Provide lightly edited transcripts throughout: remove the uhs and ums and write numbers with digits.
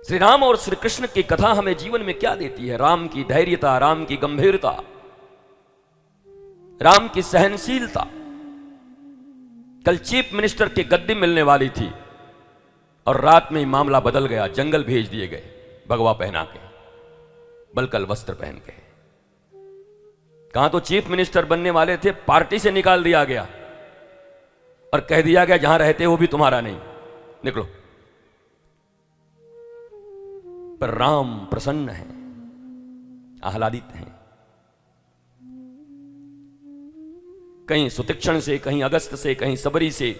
श्री राम और श्री कृष्ण की कथा हमें जीवन में क्या देती है? राम की धैर्यता, राम की गंभीरता, राम की सहनशीलता। कल चीफ मिनिस्टर की गद्दी मिलने वाली थी और रात में ही मामला बदल गया, जंगल भेज दिए गए भगवा पहना के, बलकल वस्त्र पहन के। कहां तो चीफ मिनिस्टर बनने वाले थे, पार्टी से निकाल दिया गया और कह दिया गया जहां रहते हो भी तुम्हारा नहीं, निकलो। पर राम प्रसन्न है, आह्लादित हैं। कहीं सुतीक्षण से, कहीं अगस्त से, कहीं सबरी से,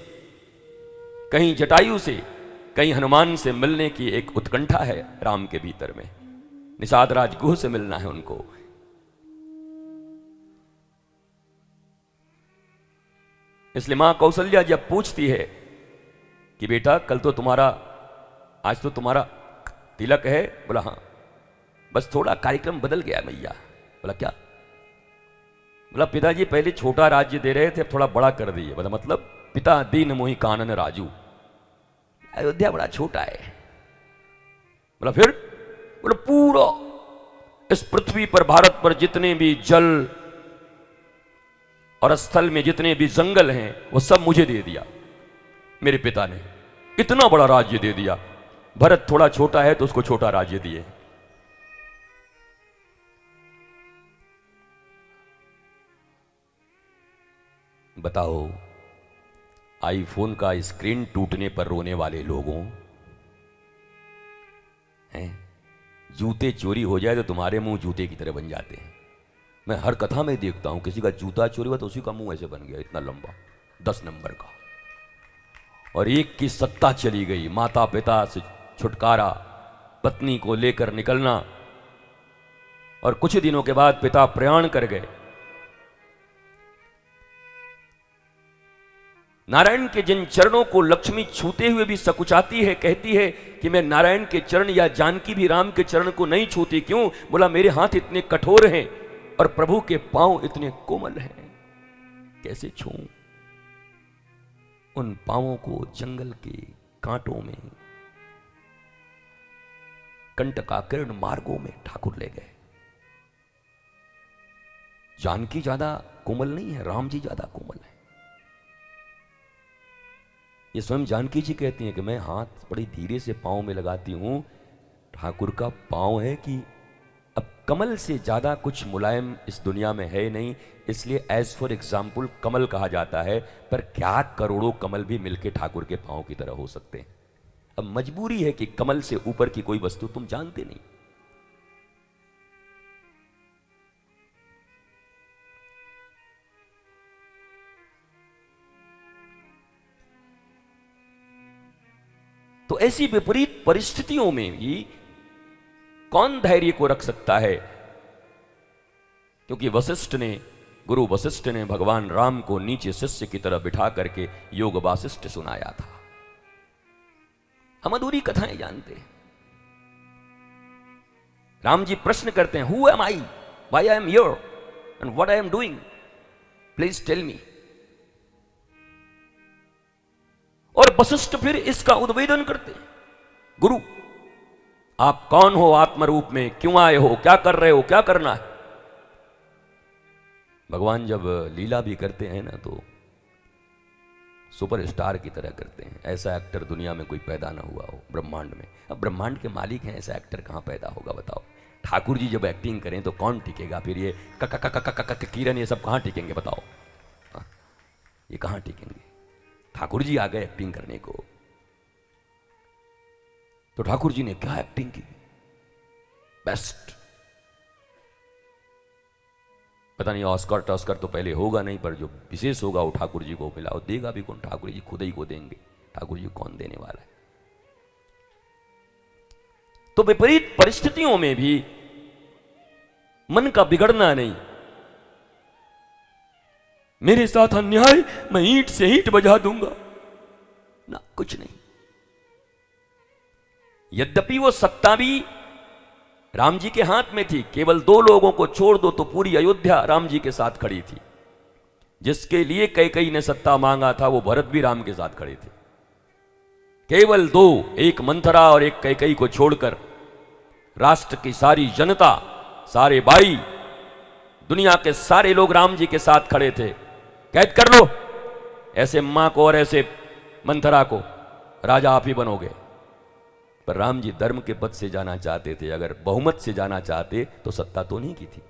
कहीं जटायु से, कहीं हनुमान से मिलने की एक उत्कंठा है राम के भीतर में। निषाद राज गुह से मिलना है उनको। इसलिए मां कौशल्या जब पूछती है कि बेटा कल तो तुम्हारा, आज तो तुम्हारा तिलक है, बोला हां, बस थोड़ा कार्यक्रम बदल गया मैया। बोला क्या? बोला पिताजी पहले छोटा राज्य दे रहे थे, अब थोड़ा बड़ा कर दिए। बोला मतलब? पिता दीन मोहि कानन राजू, अयोध्या बड़ा छोटा है। बोला फिर? बोला पूरा इस पृथ्वी पर, भारत पर जितने भी जल और स्थल में जितने भी जंगल हैं वो सब मुझे दे दिया मेरे पिता ने। इतना बड़ा राज्य दे दिया। भरत थोड़ा छोटा है तो उसको छोटा राज्य दिए। बताओ, आईफोन का स्क्रीन टूटने पर रोने वाले लोगों हैं, जूते चोरी हो जाए तो तुम्हारे मुंह जूते की तरह बन जाते हैं। मैं हर कथा में देखता हूं, किसी का जूता चोरी हुआ तो उसी का मुंह ऐसे बन गया, इतना लंबा, 10 नंबर का। और एक की सत्ता चली गई, माता पिता से छुटकारा, पत्नी को लेकर निकलना, और कुछ दिनों के बाद पिता प्रयाण कर गए। नारायण के जिन चरणों को लक्ष्मी छूते हुए भी सकुचाती है, कहती है कि मैं नारायण के चरण, या जानकी भी राम के चरण को नहीं छूती, क्यों? बोला मेरे हाथ इतने कठोर हैं और प्रभु के पांव इतने कोमल हैं, कैसे छूऊं? उन पांवों को जंगल के कांटों में, कंटकाकीर्ण मार्गों में ठाकुर ले गए। जानकी ज्यादा कोमल नहीं है, राम जी ज्यादा कोमल है। ये स्वयं जानकी जी कहती हैं कि मैं हाथ बड़ी धीरे से पांव में लगाती हूं। ठाकुर का पांव है कि अब कमल से ज्यादा कुछ मुलायम इस दुनिया में है नहीं, इसलिए एज फॉर एग्जाम्पल कमल कहा जाता है। पर क्या करोड़ों कमल भी मिलके ठाकुर के पांव की तरह हो सकते हैं? अब मजबूरी है कि कमल से ऊपर की कोई वस्तु तुम जानते नहीं। तो ऐसी विपरीत परिस्थितियों में भी कौन धैर्य को रख सकता है? क्योंकि वशिष्ठ ने, गुरु वशिष्ठ ने भगवान राम को नीचे शिष्य की तरह बिठा करके योग वासिष्ठ सुनाया था। हम अधूरी कथाएं जानते हैं। राम जी प्रश्न करते हैं, who am I, why I am here and what I am doing, please tell me. और वशिष्ठ फिर इसका उद्वेदन करते हैं, गुरु आप कौन हो आत्मरूप में, क्यों आए हो, क्या कर रहे हो, क्या करना है? भगवान जब लीला भी करते हैं ना तो सुपरस्टार की तरह करते हैं। ऐसा एक्टर दुनिया में कोई पैदा ना हुआ हो ब्रह्मांड में। अब ब्रह्मांड के मालिक हैं, ऐसा एक्टर कहां पैदा होगा बताओ? ठाकुर जी जब एक्टिंग करें तो कौन टिकेगा? फिर ये किरण ये सब कहां टिकेंगे बताओ? ये कहां टिकेंगे? ठाकुर जी आ गए एक्टिंग करने को, तो ठाकुर जी ने क्या एक्टिंग की, बेस्ट। पता नहीं ऑस्कर टॉस्कर तो पहले होगा नहीं, पर जो विशेष होगा वो ठाकुर जी को मिला। और देगा भी कौन? ठाकुर जी खुद ही को देंगे। ठाकुर जी कौन देने वाला है? तो विपरीत परिस्थितियों में भी मन का बिगड़ना नहीं। मेरे साथ अन्याय, मैं ईंट से ईंट बजा दूंगा ना, कुछ नहीं। यद्यपि वो सत्ता भी राम जी के हाथ में थी, केवल 2 लोगों को छोड़ दो तो पूरी अयोध्या राम जी के साथ खड़ी थी। जिसके लिए कैकेयी ने सत्ता मांगा था वो भरत भी राम के साथ खड़े थे। केवल दो, एक मंथरा और एक कैकेयी को छोड़कर राष्ट्र की सारी जनता, सारे भाई, दुनिया के सारे लोग राम जी के साथ खड़े थे। कैद कर लो ऐसे मां को और ऐसे मंथरा को, राजा आप ही बनोगे। पर राम जी धर्म के पद से जाना चाहते थे, अगर बहुमत से जाना चाहते तो सत्ता तो नहीं की थी।